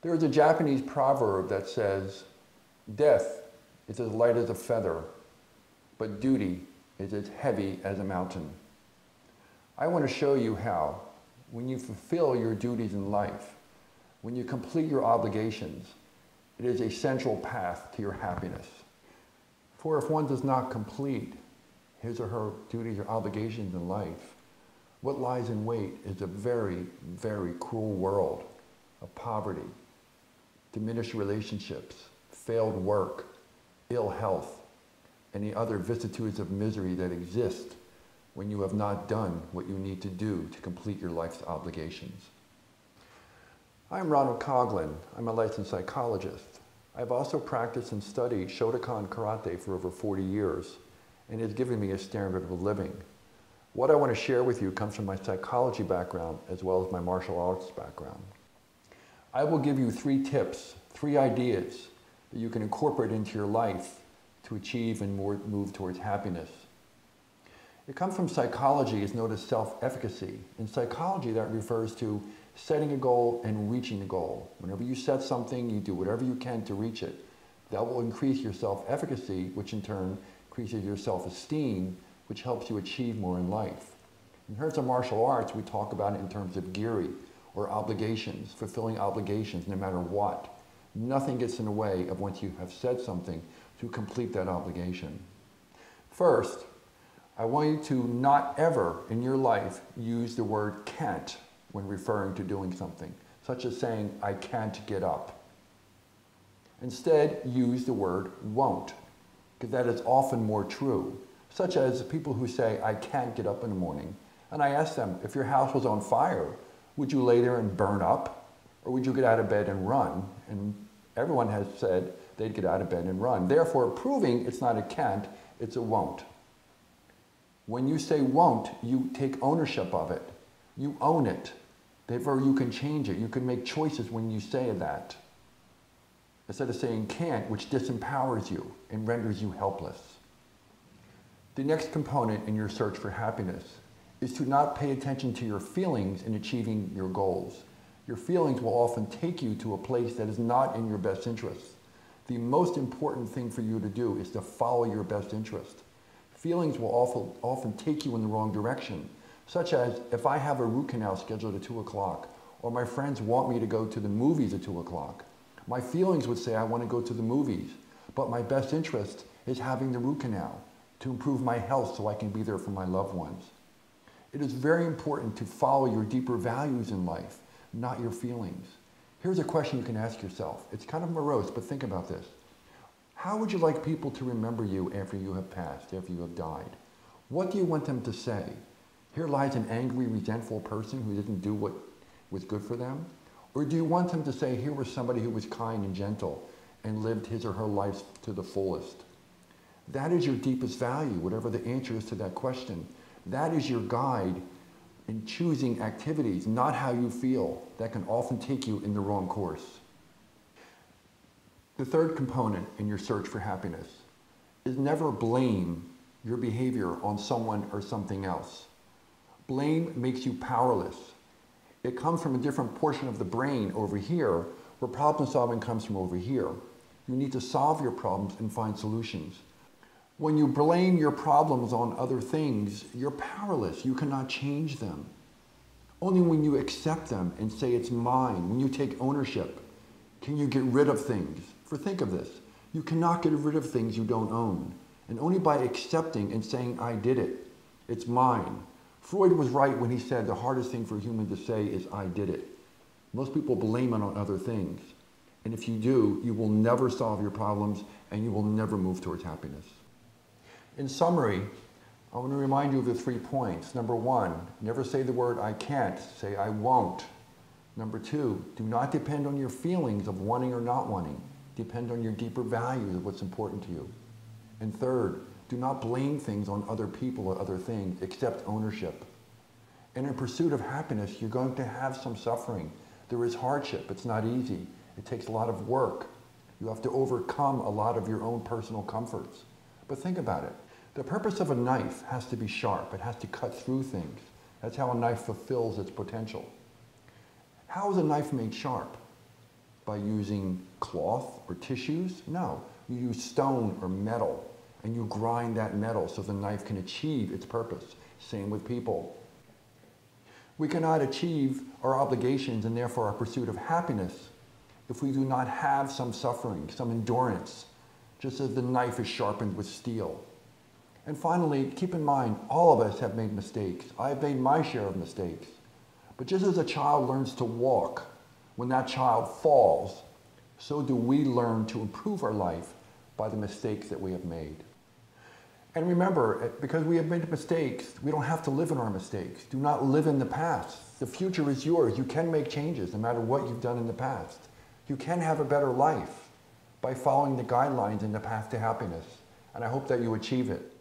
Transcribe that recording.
There is a Japanese proverb that says, "Death is as light as a feather, but duty is as heavy as a mountain." I want to show you how, when you fulfill your duties in life, when you complete your obligations, it is a central path to your happiness. For if one does not complete his or her duties or obligations in life, what lies in wait is a very, very cruel world of poverty, diminished relationships, failed work, ill health, and the other vicissitudes of misery that exist when you have not done what you need to do to complete your life's obligations. I'm Ronald Coughlin. I'm a licensed psychologist. I've also practiced and studied Shotokan karate for over 40 years, and it's given me a standard of living. What I want to share with you comes from my psychology background as well as my martial arts background. I will give you 3 tips, 3 ideas that you can incorporate into your life to achieve and move towards happiness. It comes from psychology. It's known as self-efficacy. In psychology, that refers to setting a goal and reaching the goal. Whenever you set something, you do whatever you can to reach it. That will increase your self-efficacy, which in turn increases your self-esteem, which helps you achieve more in life. In terms of martial arts, we talk about it in terms of Giri, or obligations, fulfilling obligations no matter what. Nothing gets in the way of once you have said something to complete that obligation. First, I want you to not ever in your life use the word can't when referring to doing something, such as saying, "I can't get up." Instead, use the word won't, because that is often more true, such as people who say, "I can't get up in the morning." And I ask them, if your house was on fire, would you lay there and burn up? Or would you get out of bed and run? And everyone has said they'd get out of bed and run. Therefore, proving it's not a can't, it's a won't. When you say won't, you take ownership of it. You own it. Therefore, you can change it. You can make choices when you say that, instead of saying can't, which disempowers you and renders you helpless. The next component in your search for happiness is to not pay attention to your feelings in achieving your goals. Your feelings will often take you to a place that is not in your best interest. The most important thing for you to do is to follow your best interest. Feelings will often take you in the wrong direction, such as if I have a root canal scheduled at 2 o'clock, or my friends want me to go to the movies at 2 o'clock. My feelings would say I want to go to the movies, but my best interest is having the root canal to improve my health so I can be there for my loved ones. It is very important to follow your deeper values in life, not your feelings. Here's a question you can ask yourself. It's kind of morose, but think about this. How would you like people to remember you after you have passed, after you have died? What do you want them to say? Here lies an angry, resentful person who didn't do what was good for them? Or do you want them to say, here was somebody who was kind and gentle and lived his or her life to the fullest? That is your deepest value, whatever the answer is to that question. That is your guide in choosing activities, not how you feel. That can often take you in the wrong course. The third component in your search for happiness is never blame your behavior on someone or something else. Blame makes you powerless. It comes from a different portion of the brain over here, where problem solving comes from over here. You need to solve your problems and find solutions. When you blame your problems on other things, you're powerless. You cannot change them. Only when you accept them and say it's mine, when you take ownership, can you get rid of things. For think of this, you cannot get rid of things you don't own. And only by accepting and saying, I did it, it's mine. Freud was right when he said the hardest thing for a human to say is, I did it. Most people blame it on other things. And if you do, you will never solve your problems and you will never move towards happiness. In summary, I want to remind you of the 3 points. Number 1, never say the word I can't, say I won't. Number 2, do not depend on your feelings of wanting or not wanting. Depend on your deeper values of what's important to you. And third, do not blame things on other people or other things, accept ownership. And in pursuit of happiness, you're going to have some suffering. There is hardship, it's not easy. It takes a lot of work. You have to overcome a lot of your own personal comforts. But think about it. The purpose of a knife has to be sharp. It has to cut through things. That's how a knife fulfills its potential. How is a knife made sharp? by using cloth or tissues. No, you use stone or metal, and you grind that metal so the knife can achieve its purpose. Same with people. We cannot achieve our obligations and therefore our pursuit of happiness if we do not have some suffering, some endurance, just as the knife is sharpened with steel. And finally, keep in mind, all of us have made mistakes. I've made my share of mistakes. But just as a child learns to walk, when that child falls, so do we learn to improve our life by the mistakes that we have made. And remember, because we have made mistakes, we don't have to live in our mistakes. Do not live in the past. The future is yours. You can make changes no matter what you've done in the past. You can have a better life by following the guidelines in the path to happiness. And I hope that you achieve it.